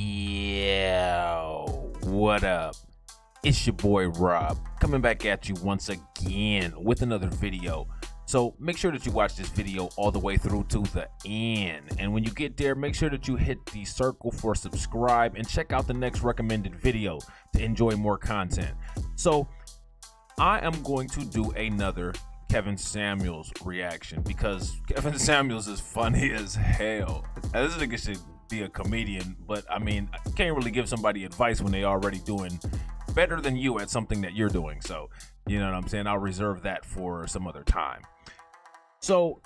Yeah, what up? It's your boy Rob coming back at you once again with another video. So make sure that you watch this video all the way through to the end. And when you get there, make sure that you hit the circle for subscribe and check out the next recommended video to enjoy more content. So I am going to do another Kevin Samuels reaction because Kevin Samuels is funny as hell. Now, this nigga should be a comedian, but I mean, I can't really give somebody advice when they already doing better than you at something that you're doing. So, you know what I'm saying? I'll reserve that for some other time. So,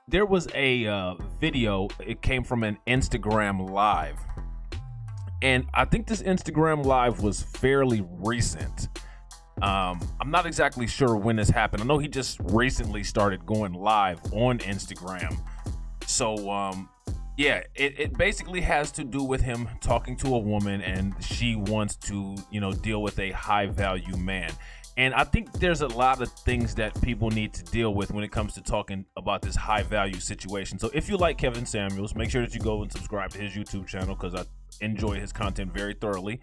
there was a video. It came from an Instagram live. And I think this Instagram live was fairly recent. I'm not exactly sure when this happened. I know he just recently started going live on Instagram. So, yeah, it basically has to do with him talking to a woman and she wants to, deal with a high value man. And I think there's a lot of things that people need to deal with when it comes to talking about this high value situation. So if you like Kevin Samuels, make sure that you go and subscribe to his YouTube channel because I enjoy his content very thoroughly.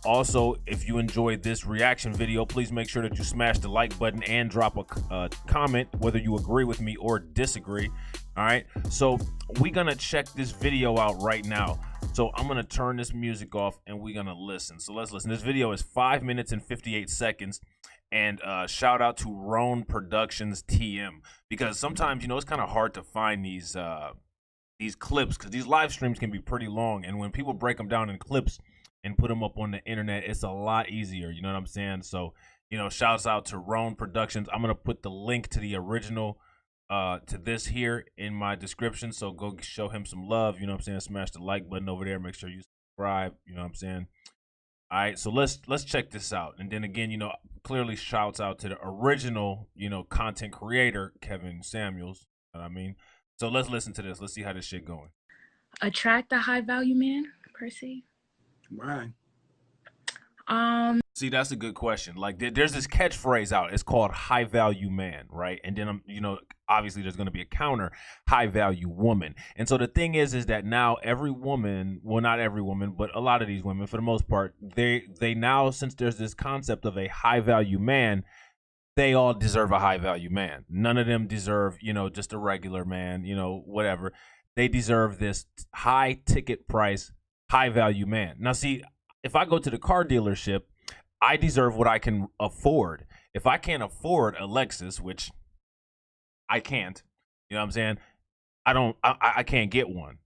Also, if you enjoyed this reaction video, please make sure that you smash the like button and drop a comment whether you agree with me or disagree. All right, so we're gonna check this video out right now. So I'm gonna turn this music off and we're gonna listen. So let's listen. This video is 5 minutes and 58 seconds. And shout out to Productionz TM, because sometimes it's kind of hard to find these clips because these live streams can be pretty long, and when people break them down in clips and put them up on the internet, it's a lot easier. You know what I'm saying? So, shouts out to Productionz. I'm going to put the link to the original to this here in my description. So go show him some love. You know what I'm saying? Smash the like button over there. Make sure you subscribe. You know what I'm saying? All right. So let's check this out. And then again, clearly shouts out to the original, content creator, Kevin Samuels. You know what I mean? So let's listen to this. Let's see how this shit going. Attract a high value man, per se? Right. See, that's a good question. Like, there's this catchphrase out. It's called high value man, right? And then, obviously there's going to be a counter high value woman. And so the thing is that now every woman, well, not every woman, but a lot of these women, for the most part, they now, since there's this concept of a high value man, they all deserve a high value man. None of them deserve, just a regular man, whatever. They deserve this high ticket price, high value man. Now, see, if I go to the car dealership, I deserve what I can afford. If I can't afford a Lexus, which I can't, you know what I'm saying? I can't get one,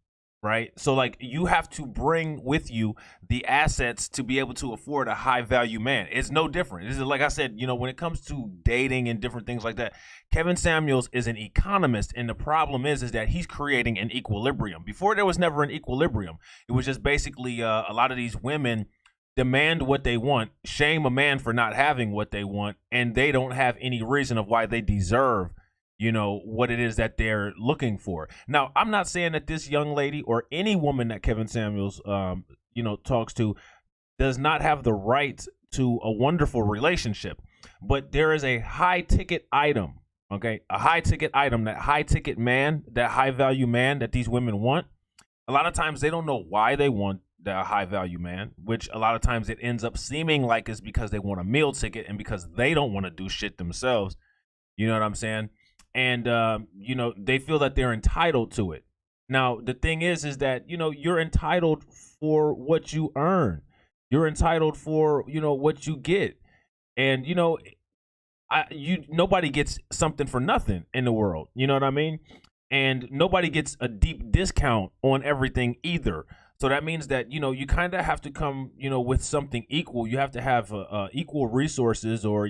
right? So like, you have to bring with you the assets to be able to afford a high value man. It's no different. This is, like I said, when it comes to dating and different things like that, Kevin Samuels is an economist, and the problem is that he's creating an equilibrium. Before, there was never an equilibrium. It was just basically a lot of these women demand what they want, shame a man for not having what they want, and they don't have any reason of why they deserve what it is that they're looking for. Now, I'm not saying that this young lady or any woman that Kevin Samuels talks to does not have the right to a wonderful relationship, but there is a high ticket item. Okay, a high ticket item, that high ticket man, that high value man that these women want. A lot of times they don't know why they want the high value man, which a lot of times it ends up seeming like it's because they want a meal ticket and because they don't want to do shit themselves. You know what I'm saying? And, they feel that they're entitled to it. Now, the thing is that, you're entitled for what you earn. You're entitled for, what you get. And, nobody gets something for nothing in the world. You know what I mean? And nobody gets a deep discount on everything either. So that means that, you kind of have to come, with something equal. You have to have equal resources or,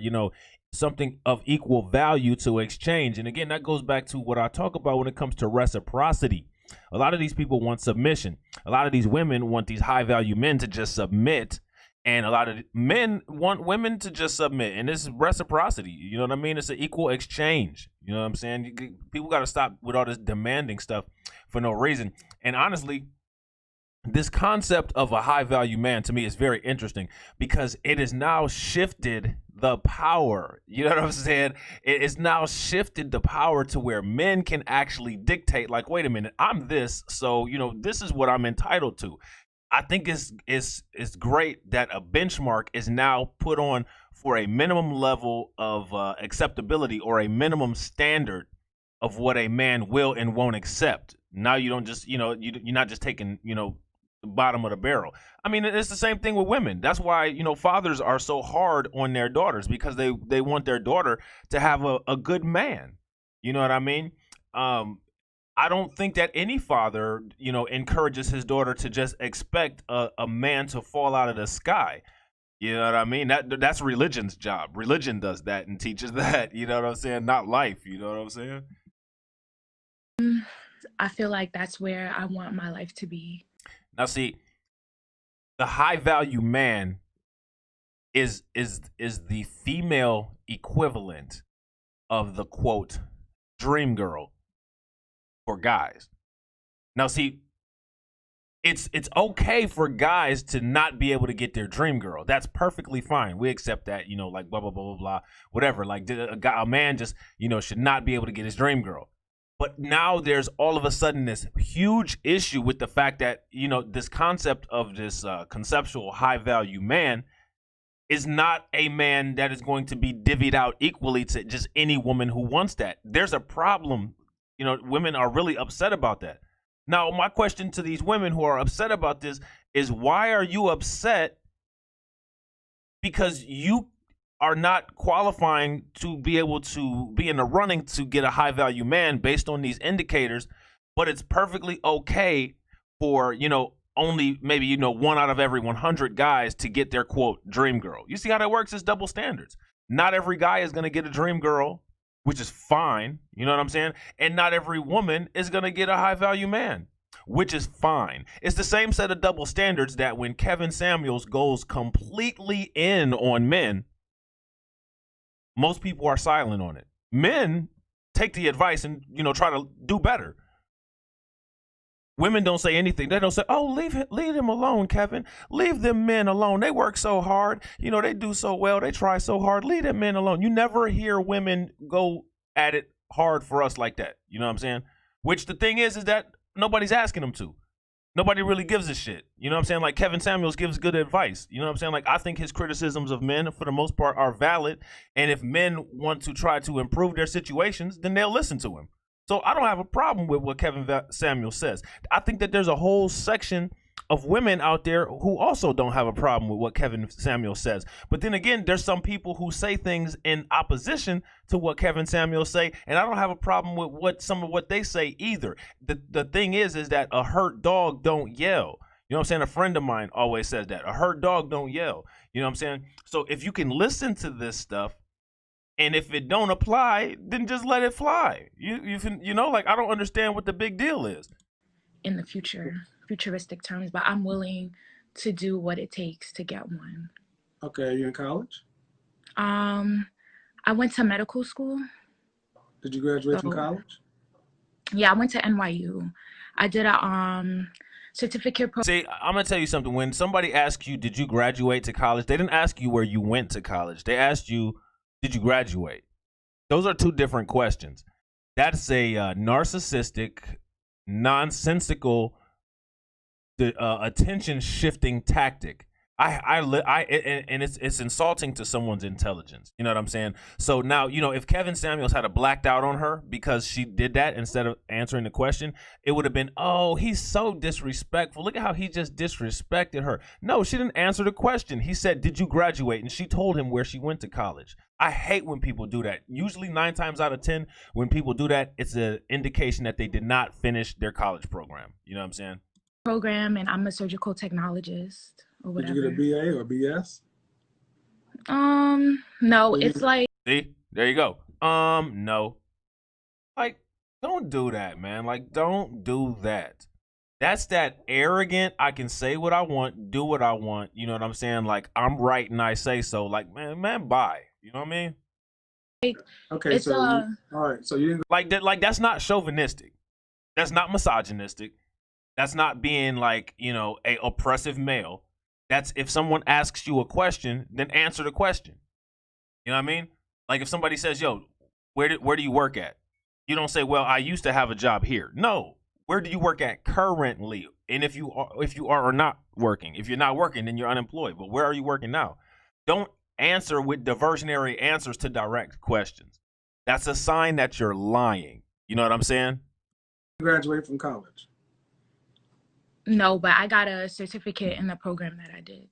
something of equal value to exchange. And again, that goes back to what I talk about when it comes to reciprocity. A lot of these people want submission. A lot of these women want these high value men to just submit. And a lot of men want women to just submit. And this is reciprocity. You know what I mean? It's an equal exchange. You know what I'm saying? People got to stop with all this demanding stuff for no reason. And honestly, this concept of a high value man to me is very interesting because it has now shifted the power. You know what I'm saying? It is now shifted the power to where men can actually dictate, like, wait a minute, I'm this, so, this is what I'm entitled to. I think it's great that a benchmark is now put on for a minimum level of acceptability or a minimum standard of what a man will and won't accept. Now you don't just you're not just taking the bottom of the barrel. I mean, it's the same thing with women. That's why fathers are so hard on their daughters, because they want their daughter to have a good man. You know what I mean? I don't think that any father, encourages his daughter to just expect a man to fall out of the sky. You know what I mean? That's religion's job. Religion does that and teaches that. You know what I'm saying? Not life. You know what I'm saying? I feel like that's where I want my life to be. Now, see, the high value man is the female equivalent of the quote dream girl for guys. Now, see, it's okay for guys to not be able to get their dream girl. That's perfectly fine. We accept that, like blah blah blah blah blah, whatever. Like a man just should not be able to get his dream girl. But now there's all of a sudden this huge issue with the fact that this concept of this conceptual high value man is not a man that is going to be divvied out equally to just any woman who wants that. There's a problem. Women are really upset about that. Now, my question to these women who are upset about this is, why are you upset? Because you are not qualifying to be able to be in the running to get a high value man based on these indicators, but it's perfectly okay for, only maybe, 1 out of every 100 guys to get their quote dream girl. You see how that works? It's double standards. Not every guy is going to get a dream girl, which is fine. You know what I'm saying? And not every woman is going to get a high value man, which is fine. It's the same set of double standards that when Kevin Samuels goes completely in on men, most people are silent on it. Men take the advice and, try to do better. Women don't say anything. They don't say, "Oh, leave him alone, Kevin. Leave them men alone. They work so hard. They do so well. They try so hard. Leave them men alone." You never hear women go at it hard for us like that. You know what I'm saying? Which the thing is that nobody's asking them to. Nobody really gives a shit. You know what I'm saying? Like Kevin Samuels gives good advice. You know what I'm saying? Like, I think his criticisms of men, for the most part, are valid. And if men want to try to improve their situations, then they'll listen to him. So I don't have a problem with what Kevin Samuels says. I think that there's a whole section of women out there who also don't have a problem with what Kevin Samuels says. But then again, there's some people who say things in opposition to what Kevin Samuels say, and I don't have a problem with some of what they say either. The thing is that a hurt dog don't yell. You know what I'm saying? A friend of mine always says that. A hurt dog don't yell. You know what I'm saying? So if you can listen to this stuff, and if it don't apply, then just let it fly. Like, I don't understand what the big deal is. In the futuristic terms, but I'm willing to do what it takes to get one. Okay, are you in college? I went to medical school. Did you graduate from college? Yeah, I went to NYU. I did a certificate program. See, I'm gonna tell you something. When somebody asks you, did you graduate to college, they didn't ask you where you went to college. They asked you, did you graduate? Those are two different questions. That's a narcissistic, nonsensical, attention shifting tactic. And it's insulting to someone's intelligence. You know what I'm saying? So now, if Kevin Samuels had a blacked out on her because she did that instead of answering the question, it would have been, "Oh, he's so disrespectful. Look at how he just disrespected her." No, she didn't answer the question. He said, "Did you graduate?" And she told him where she went to college. I hate when people do that. Usually 9 times out of 10, when people do that, it's an indication that they did not finish their college program. You know what I'm saying? Program, and I'm a surgical technologist. Or whatever. Did you get a BA or BS? No, it's like. See, there you go. No. Like, don't do that, man. Like, don't do that. That's that arrogant, I can say what I want, do what I want. You know what I'm saying? Like, I'm right and I say so. Like, man, bye. You know what I mean? Okay, it's so all right, so you didn't like that. Like, that's not chauvinistic. That's not misogynistic. That's not being like, a oppressive male. That's if someone asks you a question, then answer the question. You know what I mean? Like if somebody says, "Yo, where do you work at?" You don't say, "Well, I used to have a job here." No. Where do you work at currently? And if you are or not working, if you're not working, then you're unemployed. But where are you working now? Don't answer with diversionary answers to direct questions. That's a sign that you're lying. You know what I'm saying? Graduate from college. No, but I got a certificate in the program that I did.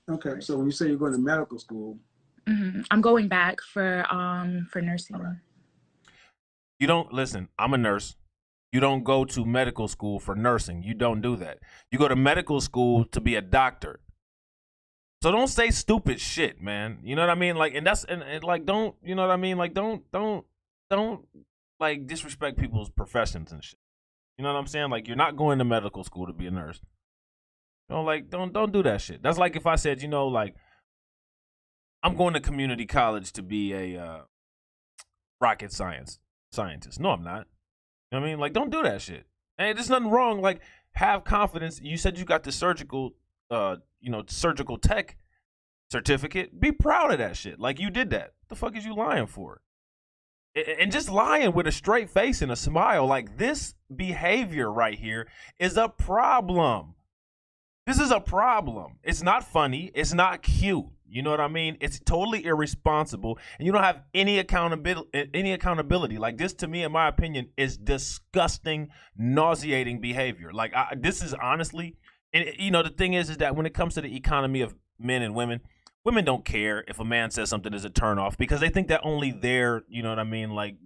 Okay, so when you say you're going to medical school, I'm going back for nursing. All right. You don't listen. I'm a nurse. You don't go to medical school for nursing. You don't do that. You go to medical school to be a doctor. So don't say stupid shit, man. You know what I mean? Like, and like, don't, you know what I mean? Like, don't like disrespect people's professions and shit. You know what I'm saying? Like, you're not going to medical school to be a nurse. You know, like, don't do that shit. That's like if I said, you know, like, I'm going to community college to be a rocket scientist. No, I'm not. You know what I mean? Like, don't do that shit. Hey, there's nothing wrong. Like, have confidence. You said you got the surgical tech certificate. Be proud of that shit. Like, you did that. The fuck is you lying for? And just lying with a straight face and a smile. Like, this behavior right here is a problem. This is a problem. It's not funny. It's not cute. You know what I mean? It's totally irresponsible, and you don't have any accountability. Like, this, to me, in my opinion, is disgusting, nauseating behavior. Like, this is honestly, and you know, the thing is that when it comes to the economy of men and women don't care if a man says something is a turnoff because they think that only their, you know what I mean, like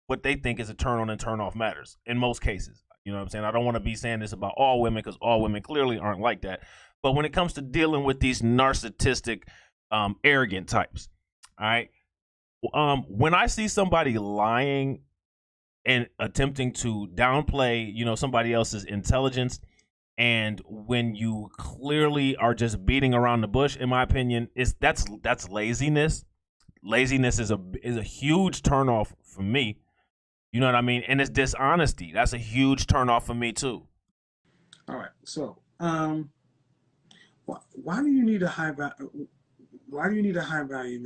what they think is a turn on and turn off matters in most cases. You know what I'm saying? I don't want to be saying this about all women because all women clearly aren't like that. But when it comes to dealing with these narcissistic, arrogant types, all right, when I see somebody lying and attempting to downplay, you know, somebody else's intelligence, and when you clearly are just beating around the bush, in my opinion, that's laziness. Laziness is a huge turnoff for me. You know what I mean? And it's dishonesty. That's a huge turnoff for me too. all right. So, why do you need a high value? Why do you need a high value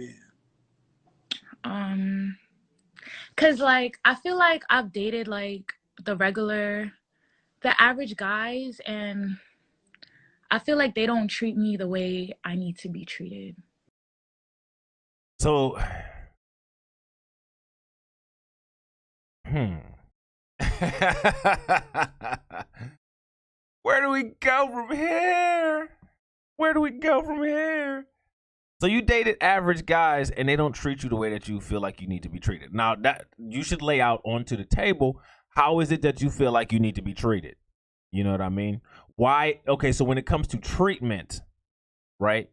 man? Cause like I feel like I've dated like the average guys, and I feel like they don't treat me the way I need to be treated. So, where do we go from here? Where do we go from here? So you dated average guys and they don't treat you the way that you feel like you need to be treated. Now, that you should lay out onto the table, how is it that you feel like you need to be treated? You know what I mean? Why? Okay, so when it comes to treatment, right?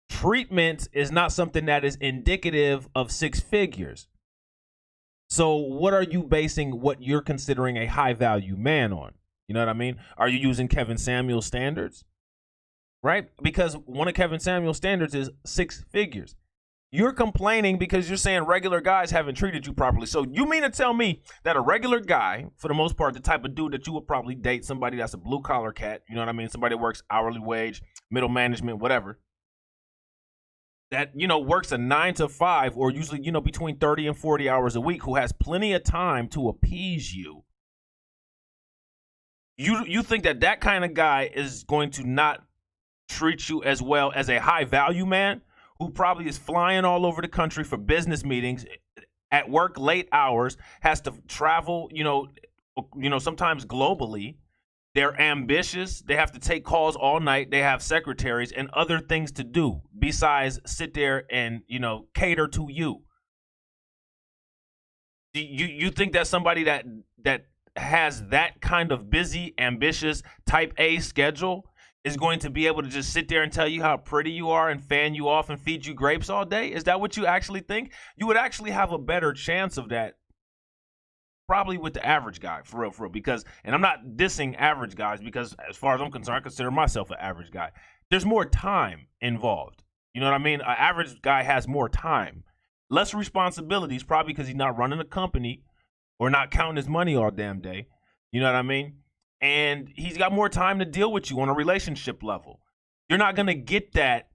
Treatment is not something that is indicative of six figures. So what are you basing what you're considering a high value man on? You know what I mean? Are you using Kevin Samuel's standards? Right? Because one of Kevin Samuel's standards is six figures. You're complaining because you're saying regular guys haven't treated you properly. So you mean to tell me that a regular guy, for the most part, the type of dude that you would probably date, somebody that's a blue collar cat, you know what I mean? Somebody that works hourly wage, middle management, whatever, that, you know, works a 9 to 5 or usually, you know, between 30 and 40 hours a week, who has plenty of time to appease you. You think that kind of guy is going to not treat you as well as a high value man who probably is flying all over the country for business meetings, at work late hours, has to travel, you know, sometimes globally. They're ambitious. They have to take calls all night. They have secretaries and other things to do besides sit there and, you know, cater to you. You think that somebody that has that kind of busy, ambitious, type A schedule is going to be able to just sit there and tell you how pretty you are and fan you off and feed you grapes all day? Is that what you actually think? You would actually have a better chance of that probably with the average guy, for real, because, and I'm not dissing average guys because as far as I'm concerned, I consider myself an average guy. There's more time involved. You know what I mean? An average guy has more time, less responsibilities, probably because he's not running a company or not counting his money all damn day. You know what I mean? And he's got more time to deal with you on a relationship level. You're not gonna get that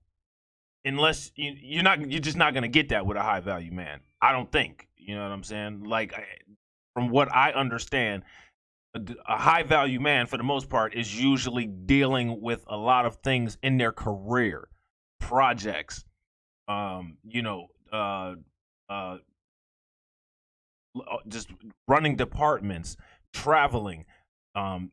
unless you're just not gonna get that with a high value man. I don't think. You know what I'm saying? Like, from what I understand, a high value man for the most part is usually dealing with a lot of things in their career, projects, you know, just running departments, traveling,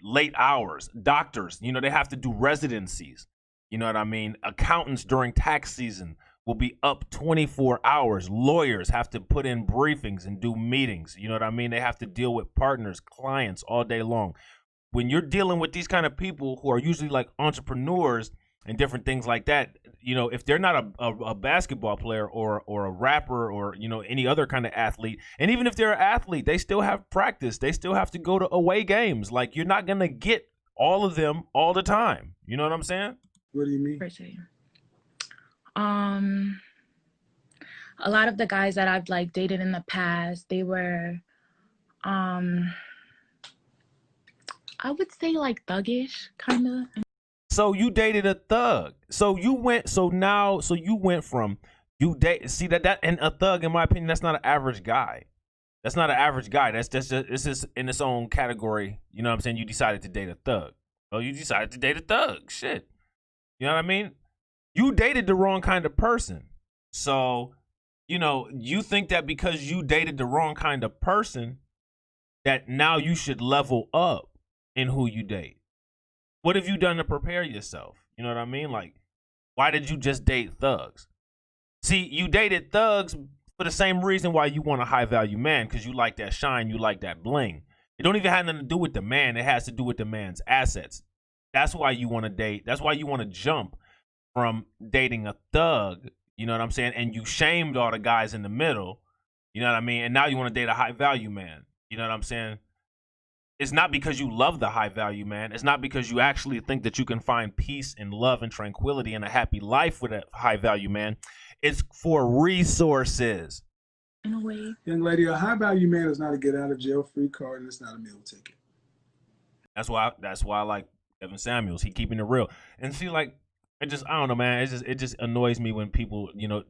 late hours, doctors, you know, they have to do residencies. You know what I mean? Accountants during tax season will be up 24 hours. Lawyers have to put in briefings and do meetings. You know what I mean? They have to deal with partners, clients all day long. When you're dealing with these kind of people who are usually like entrepreneurs and different things like that, you know, if they're not a basketball player or a rapper or, you know, any other kind of athlete, and even if they're an athlete, they still have practice. They still have to go to away games. Like, you're not going to get all of them all the time. You know what I'm saying? What do you mean? A lot of the guys that I've like dated in the past, they were, I would say like thuggish, kind of. So you dated a thug. So you went from you date. See that and a thug, in my opinion, that's not an average guy. That's not an average guy. That's just it's just in its own category. You know what I'm saying? You decided to date a thug. Oh, you decided to date a thug. Shit. You know what I mean? You dated the wrong kind of person. So, you know, you think that because you dated the wrong kind of person, that now you should level up in who you date. What have you done to prepare yourself? You know what I mean? Like, why did you just date thugs? See, you dated thugs for the same reason why you want a high value man, because you like that shine, you like that bling. It don't even have nothing to do with the man. It has to do with the man's assets. That's why you want to date. That's why you want to jump from dating a thug, you know what I'm saying? And you shamed all the guys in the middle, you know what I mean? And now you want to date a high value man, you know what I'm saying? It's not because you love the high value man. It's not because you actually think that you can find peace and love and tranquility and a happy life with a high value man. It's for resources. In a way. Young lady, a high value man is not a get out of jail free card, and it's not a meal ticket. That's why I like Kevin Samuels. He keeping it real. And see, like, I don't know, man. It just annoys me when people, you know,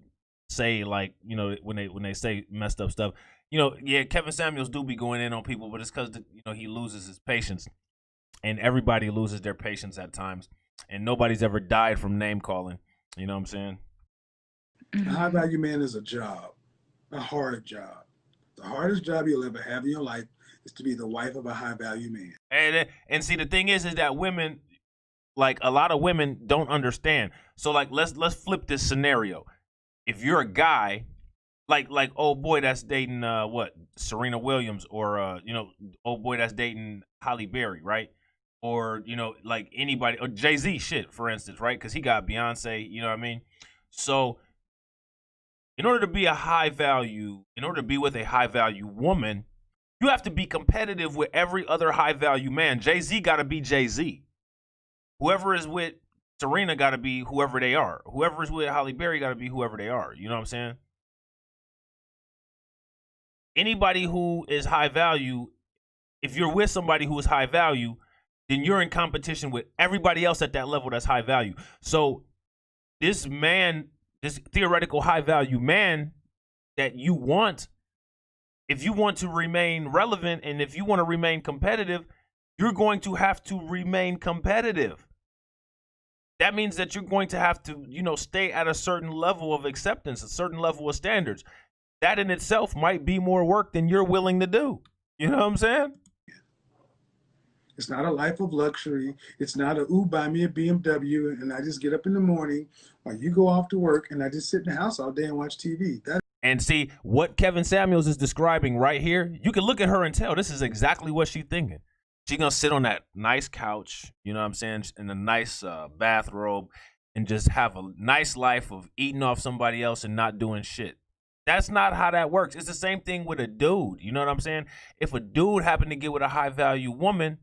say, like, you know, when they say messed up stuff. You know, yeah, Kevin Samuels do be going in on people, but it's because, you know, he loses his patience, and everybody loses their patience at times, and nobody's ever died from name calling. You know what I'm saying? A high value man is a job, a hard job. The hardest job you'll ever have in your life is to be the wife of a high value man. And see, the thing is that women, like, a lot of women don't understand. So, like, let's flip this scenario. If you're a guy, like old boy that's dating Serena Williams, or you know, old boy that's dating Halle Berry, right? Or, you know, like anybody, or Jay-Z, shit, for instance, right? Because he got Beyonce, you know what I mean? So in order to be with a high value woman, you have to be competitive with every other high value man. Jay-Z got to be Jay-Z. Whoever is with Serena got to be whoever they are. Whoever is with Halle Berry got to be whoever they are. You know what I'm saying? Anybody who is high value, if you're with somebody who is high value, then you're in competition with everybody else at that level that's high value. So this theoretical high value man that you want, if you want to remain relevant and if you want to remain competitive, you're going to have to remain competitive. That means that you're going to have to, you know, stay at a certain level of acceptance, a certain level of standards. That in itself might be more work than you're willing to do. You know what I'm saying? It's not a life of luxury. It's not buy me a BMW and I just get up in the morning, or you go off to work and I just sit in the house all day and watch TV. And see, what Kevin Samuels is describing right here, you can look at her and tell this is exactly what she's thinking. She's going to sit on that nice couch, you know what I'm saying, in a nice bathrobe, and just have a nice life of eating off somebody else and not doing shit. That's not how that works. It's the same thing with a dude. You know what I'm saying? If a dude happened to get with a high value woman,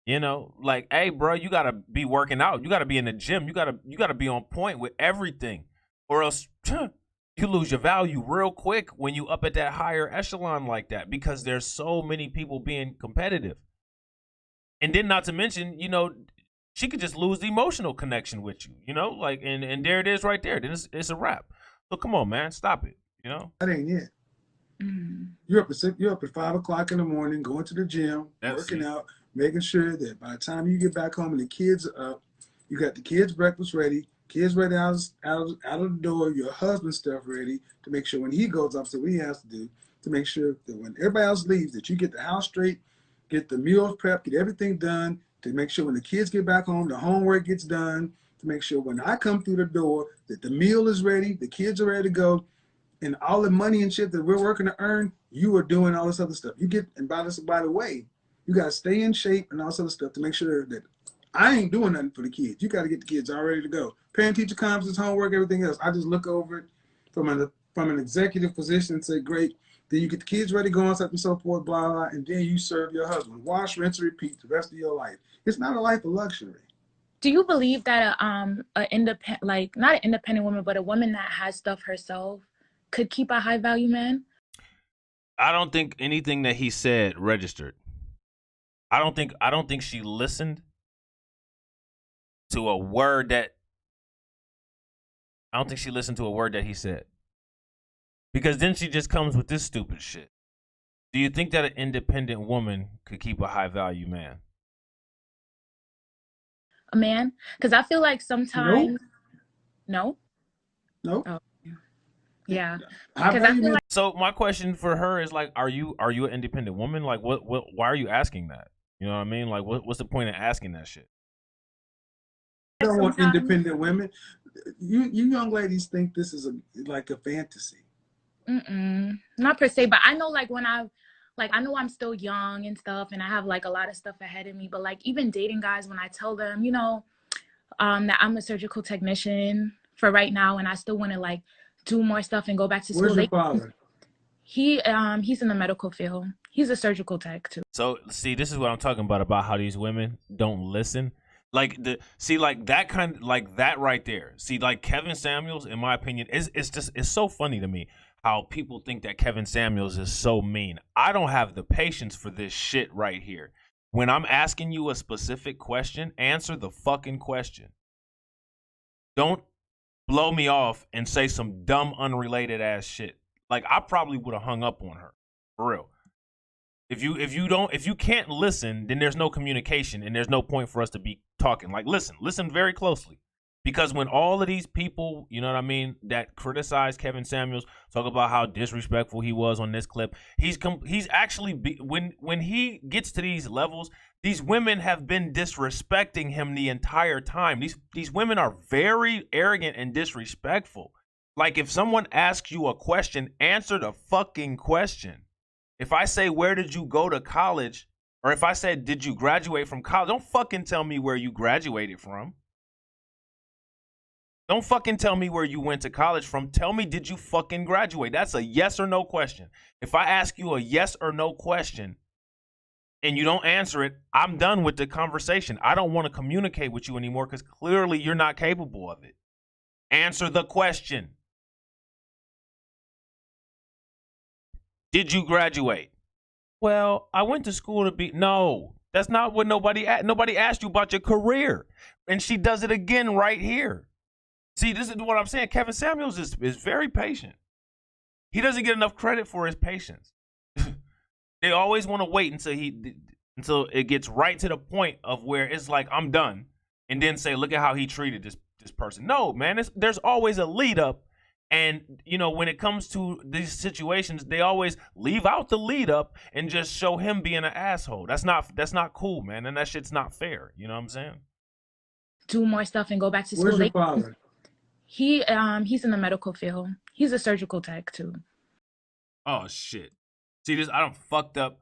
you know, like, hey, bro, you got to be working out. You got to be in the gym. You got to be on point with everything, or else you lose your value real quick when you up at that higher echelon like that, because there's so many people being competitive. And then, not to mention, you know, she could just lose the emotional connection with you, you know, like, and there it is right there. Then it's a wrap. So come on, man, stop it, you know? That ain't it. You're up at 5 o'clock in the morning, going to the gym, working out, making sure that by the time you get back home and the kids are up, you got the kids' breakfast ready, kids ready out of the door, your husband's stuff ready to make sure when he goes off, so what he has to do to make sure that when everybody else leaves, that you get the house straight, get the meals prepped, get everything done, to make sure when the kids get back home, the homework gets done, to make sure when I come through the door that the meal is ready, the kids are ready to go, and all the money and shit that we're working to earn, you are doing all this other stuff. You get, and by the way, you got to stay in shape and all this other stuff to make sure that I ain't doing nothing for the kids. You got to get the kids all ready to go. Parent-teacher conferences, homework, everything else. I just look over it from an executive position and say, great. Then you get the kids ready, go on, so and so forth, blah, blah, and then you serve your husband. Wash, rinse, and repeat the rest of your life. It's not a life of luxury. Do you believe that a independent, like not an independent woman, but a woman that has stuff herself could keep a high value man? I don't think anything that he said registered. I don't think she listened to a word that he said. Because then she just comes with this stupid shit. Do you think that an independent woman could keep a high value man? A man? Because I feel like sometimes no. Oh. Yeah. Because I feel like, so my question for her is like, are you an independent woman? Like why are you asking that? You know what I mean? Like what's the point of asking that shit? I don't want independent women. You young ladies think this is like a fantasy. Not per se, but I know like when I know I'm still young and stuff, and I have like a lot of stuff ahead of me, but like even dating guys, when I tell them, you know, that I'm a surgical technician for right now and I still want to like do more stuff and go back to school. Where's your father? He's in the medical field. He's a surgical tech too. So see, this is what I'm talking about how these women don't listen. Like that kind, like that right there. See, like Kevin Samuels, in my opinion, it's so funny to me how people think that Kevin Samuels is so mean. I don't have the patience for this shit right here. When I'm asking you a specific question, answer the fucking question. Don't blow me off and say some dumb, unrelated ass shit. Like I probably would have hung up on her, for real. If you can't listen, then there's no communication and there's no point for us to be talking. Like listen very closely. Because when all of these people, you know what I mean, that criticize Kevin Samuels, talk about how disrespectful he was on this clip, he's actually when he gets to these levels, these women have been disrespecting him the entire time. These women are very arrogant and disrespectful. Like if someone asks you a question, answer the fucking question. If I say, where did you go to college? Or if I said, did you graduate from college? Don't fucking tell me where you graduated from. Don't fucking tell me where you went to college from. Tell me, did you fucking graduate? That's a yes or no question. If I ask you a yes or no question and you don't answer it, I'm done with the conversation. I don't want to communicate with you anymore because clearly you're not capable of it. Answer the question. Did you graduate? Well, I went to school to be... No, that's not what nobody asked you about your career. And she does it again right here. See, this is what I'm saying. Kevin Samuels is very patient. He doesn't get enough credit for his patience. They always want to wait until it gets right to the point of where it's like, I'm done. And then say, look at how he treated this person. No, man, there's always a lead up. And, you know, when it comes to these situations, they always leave out the lead up and just show him being an asshole. That's not cool, man. And that shit's not fair. You know what I'm saying? Do more stuff and go back to school. Where's your father? He's in the medical field. He's a surgical tech too. Oh shit. See this? I done fucked up.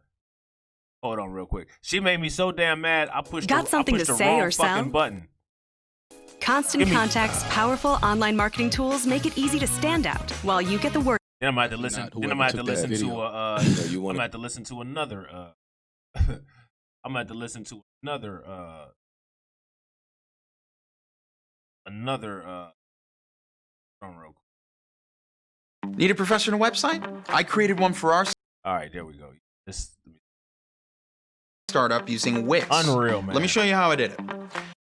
Hold on real quick. She made me so damn mad. I pushed Got something to say or sound? Button. Constant Contact's powerful online marketing tools make it easy to stand out while you get the word. Then I'm gonna have to listen. Then I'm gonna have to listen to I'm gonna have to listen to another I'm gonna have to listen to another real quick. Need a professional website? I created one for our All right, there we go. This startup using Wix. Unreal, man. Let me show you how I did it.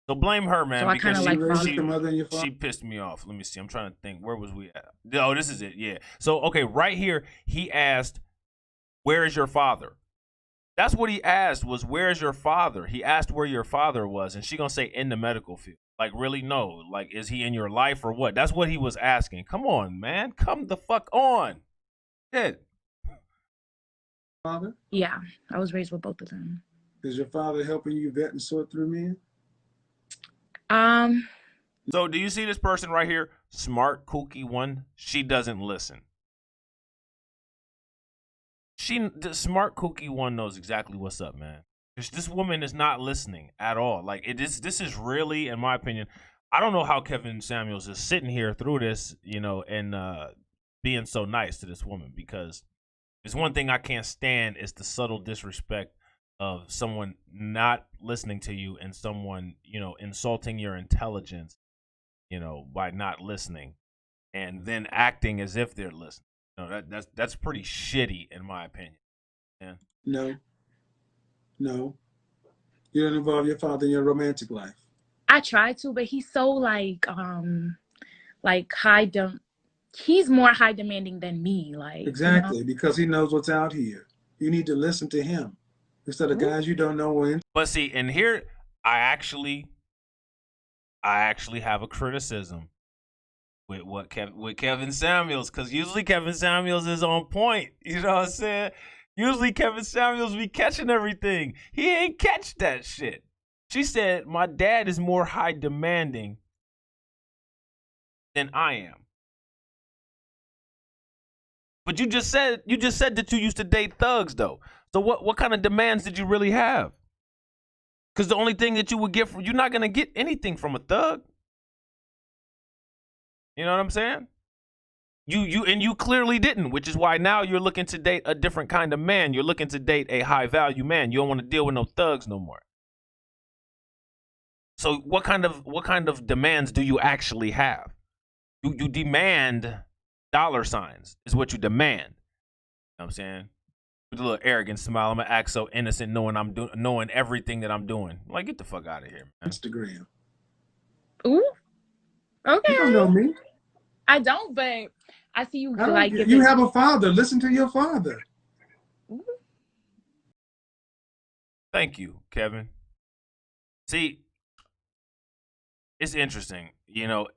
So blame her, man, So I because kinda like raised your mother and your she father. pissed me off. Let me see. I'm trying to think. Where was we at? Oh, this is it. Yeah. So, okay, right here, he asked, where is your father? That's what he asked was, where is your father? He asked where your father was, and she gonna say in the medical field. Like, really? No. Like, is he in your life or what? That's what he was asking. Come on, man. Come the fuck on. Shit. Father? Yeah, I was raised with both of them. Is your father helping you vet and sort through men? So do you see this person right here? Smart, kooky one. She doesn't listen. The smart, kooky one knows exactly what's up, man. This woman is not listening at all. Like, this is really, in my opinion, I don't know how Kevin Samuels is sitting here through this, you know, and being so nice to this woman, because there's one thing I can't stand is the subtle disrespect of someone not listening to you and someone, you know, insulting your intelligence, you know, by not listening and then acting as if they're listening. You know, that's pretty shitty in my opinion. Yeah. No. You don't involve your father in your romantic life. I try to, but he's so like he's more high demanding than me. Like, exactly, you know? because he knows what's out here. You need to listen to him instead of guys you don't know when. But see, and here I actually have a criticism with Kevin Samuels, because usually Kevin Samuels is on point. You know what I'm saying? Usually Kevin Samuels be catching everything. He ain't catch that shit. She said, my dad is more high demanding than I am. But you just said that you used to date thugs though. So what kind of demands did you really have? Because the only thing that you would get from, you're not gonna get anything from a thug. You know what I'm saying? You clearly didn't, which is why now you're looking to date a different kind of man. You're looking to date a high value man. You don't want to deal with no thugs no more. So what kind of demands do you actually have? You demand dollar signs is what you demand. You know what I'm saying? With a little arrogant smile, I'm gonna act so innocent, knowing everything that I'm doing. Like, get the fuck out of here, man. Instagram. Ooh. Okay. You don't know me. I don't, but I see you like you have a father. Listen to your father. Ooh. Thank you, Kevin. See, it's interesting. You know,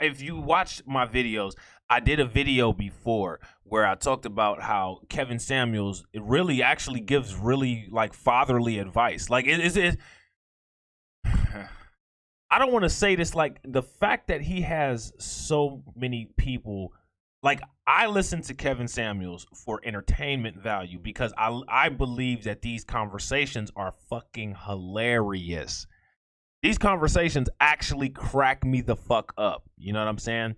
if you watch my videos, I did a video before where I talked about how Kevin Samuels really actually gives really like fatherly advice. Like I don't want to say this, like the fact that he has so many people, like I listen to Kevin Samuels for entertainment value because I believe that these conversations are fucking hilarious. These conversations actually crack me the fuck up. You know what I'm saying?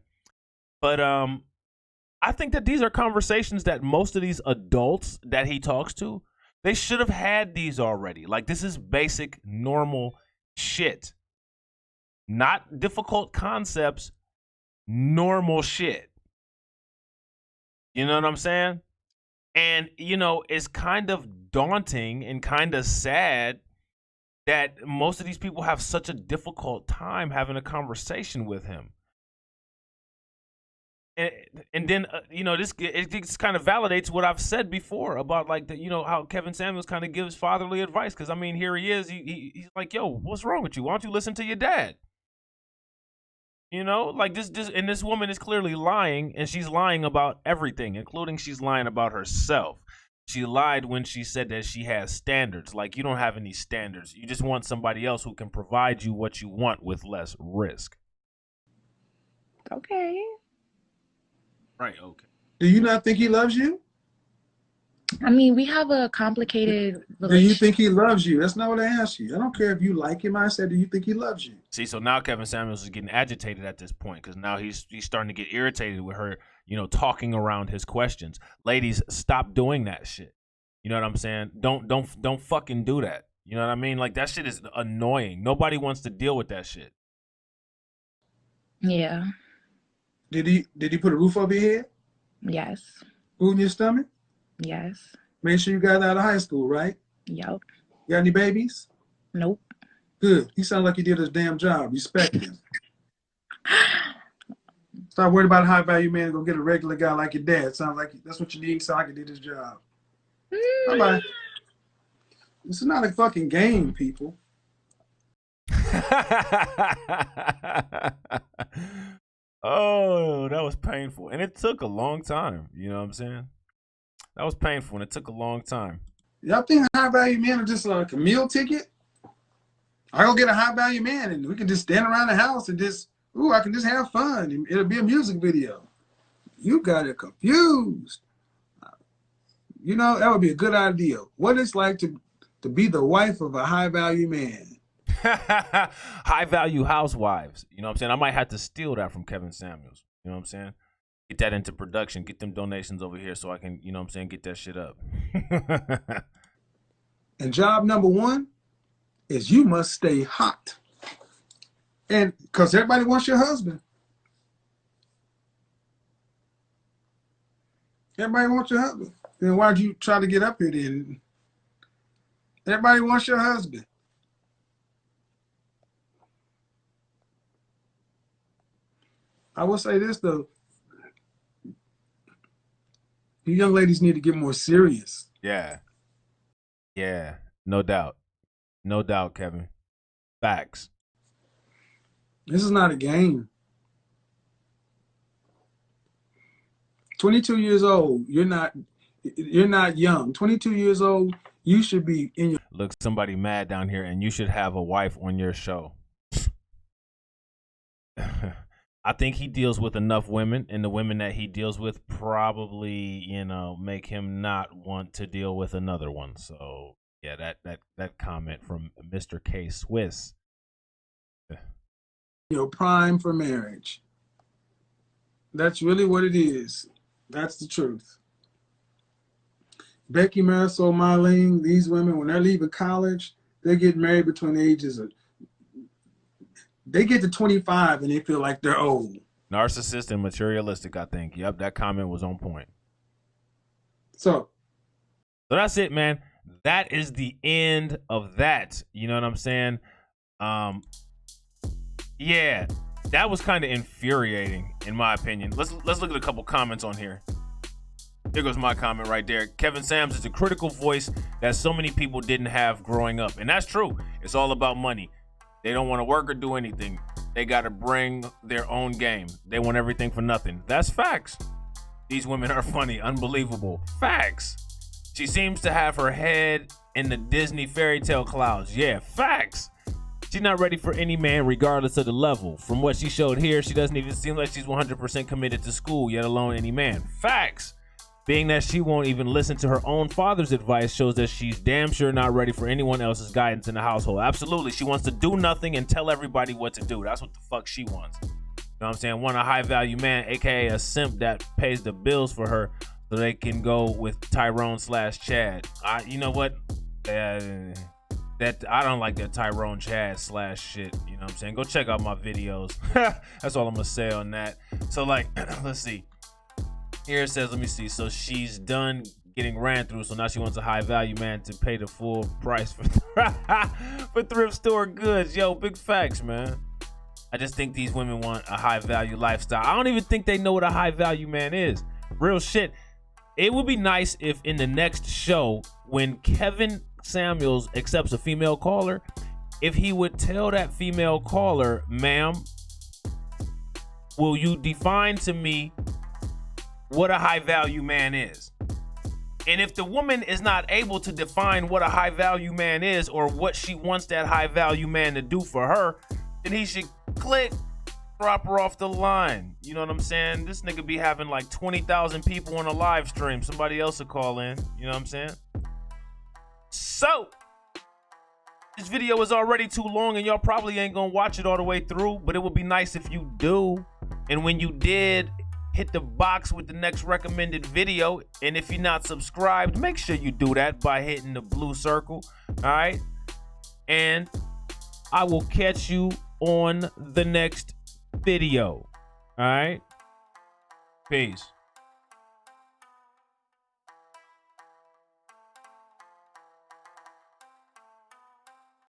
But I think that these are conversations that most of these adults that he talks to, they should have had these already. Like, this is basic, normal shit. Not difficult concepts, normal shit. You know what I'm saying? And, you know, it's kind of daunting and kind of sad that most of these people have such a difficult time having a conversation with him. And then, you know, it kind of validates what I've said before about, like, you know, how Kevin Samuels kind of gives fatherly advice. Because, I mean, here he is. He's like, yo, what's wrong with you? Why don't you listen to your dad? You know, like and this woman is clearly lying, and she's lying about everything, including she's lying about herself. She lied when she said that she has standards. Like, you don't have any standards. You just want somebody else who can provide you what you want with less risk. Okay. Right, okay. Do you not think he loves you? I mean, we have a complicated relationship. Do you think he loves you? That's not what I asked you. I don't care if you like him. I said, do you think he loves you? See, so now Kevin Samuels is getting agitated at this point because now he's starting to get irritated with her, you know, talking around his questions. Ladies, stop doing that shit. You know what I'm saying? Don't fucking do that. You know what I mean? Like, that shit is annoying. Nobody wants to deal with that shit. Yeah. Did he put a roof over your head? Yes. Food in your stomach? Yes. Make sure you got out of high school, right? Yep. You got any babies? Nope. Good. He sounds like he did his damn job. Respect him. Stop worried about a high value man and go get a regular guy like your dad. Sounds like that's what you need. So I can do his job. Bye-bye. This is not a fucking game, people. Oh, that was painful. And it took a long time. You know what I'm saying? That was painful and it took a long time. Y'all think high value men are just like a meal ticket? I go get a high value man and we can just stand around the house and just, I can just have fun. It'll be a music video. You got it confused. You know, that would be a good idea. What it's like to be the wife of a high value man. High value housewives. You know what I'm saying? I might have to steal that from Kevin Samuels. You know what I'm saying? Get that into production. Get them donations over here so I can, you know what I'm saying, get that shit up. And job number one is you must stay hot. And because everybody wants your husband. Everybody wants your husband. Then why'd you try to get up here then? Everybody wants your husband. I will say this though. You young ladies need to get more serious. Yeah. Yeah. No doubt. No doubt, Kevin. Facts. This is not a game. 22 years old, you're not young. 22 years old, you should be in your... Look, somebody mad down here, and you should have a wife on your show. I think he deals with enough women, and the women that he deals with probably, you know, make him not want to deal with another one. So, yeah, that comment from Mr. K Swiss. Your prime for marriage. That's really what it is. That's the truth. Becky, Marisol, Marlene, these women, when they're leaving college, they get married between the ages of... They get to 25 and they feel like they're old. Narcissist and materialistic, I think. Yep, that comment was on point. So that's it, man. That is the end of that. You know what I'm saying? Yeah, that was kind of infuriating, in my opinion. Let's look at a couple comments on here. Here goes my comment right there. Kevin Sams is a critical voice that so many people didn't have growing up. And that's true. It's all about money. They don't want to work or do anything. They got to bring their own game. They want everything for nothing. That's facts. These women are funny, unbelievable. Facts. She seems to have her head in the Disney fairy tale clouds. Yeah, facts. She's not ready for any man regardless of the level. From what she showed here, she doesn't even seem like she's 100% committed to school, yet alone any man. Facts. Being that she won't even listen to her own father's advice shows that she's damn sure not ready for anyone else's guidance in the household. Absolutely. She wants to do nothing and tell everybody what to do. That's what the fuck she wants. You know what I'm saying? Want a high value man, aka a simp that pays the bills for her so they can go with Tyrone/Chad. You know what? That I don't like that Tyrone Chad / shit. You know what I'm saying? Go check out my videos. That's all I'm gonna say on that. So like, let's see. Here it says, let me see. So she's done getting ran through, so now she wants a high value man to pay the full price for for thrift store goods. Yo, big facts, man. I just think these women want a high value lifestyle. I don't even think they know what a high value man is. Real shit. It would be nice if in the next show, when Kevin Samuels accepts a female caller, if he would tell that female caller, ma'am, will you define to me what a high value man is? And if the woman is not able to define what a high value man is or what she wants that high value man to do for her, then he should click, drop her off the line. You know what I'm saying? This nigga be having like 20,000 people on a live stream. Somebody else will call in. You know what I'm saying? So, this video is already too long and y'all probably ain't gonna watch it all the way through, but it would be nice if you do. And when you did, hit the box with the next recommended video. And if you're not subscribed, make sure you do that by hitting the blue circle. All right. And I will catch you on the next video. All right. Peace.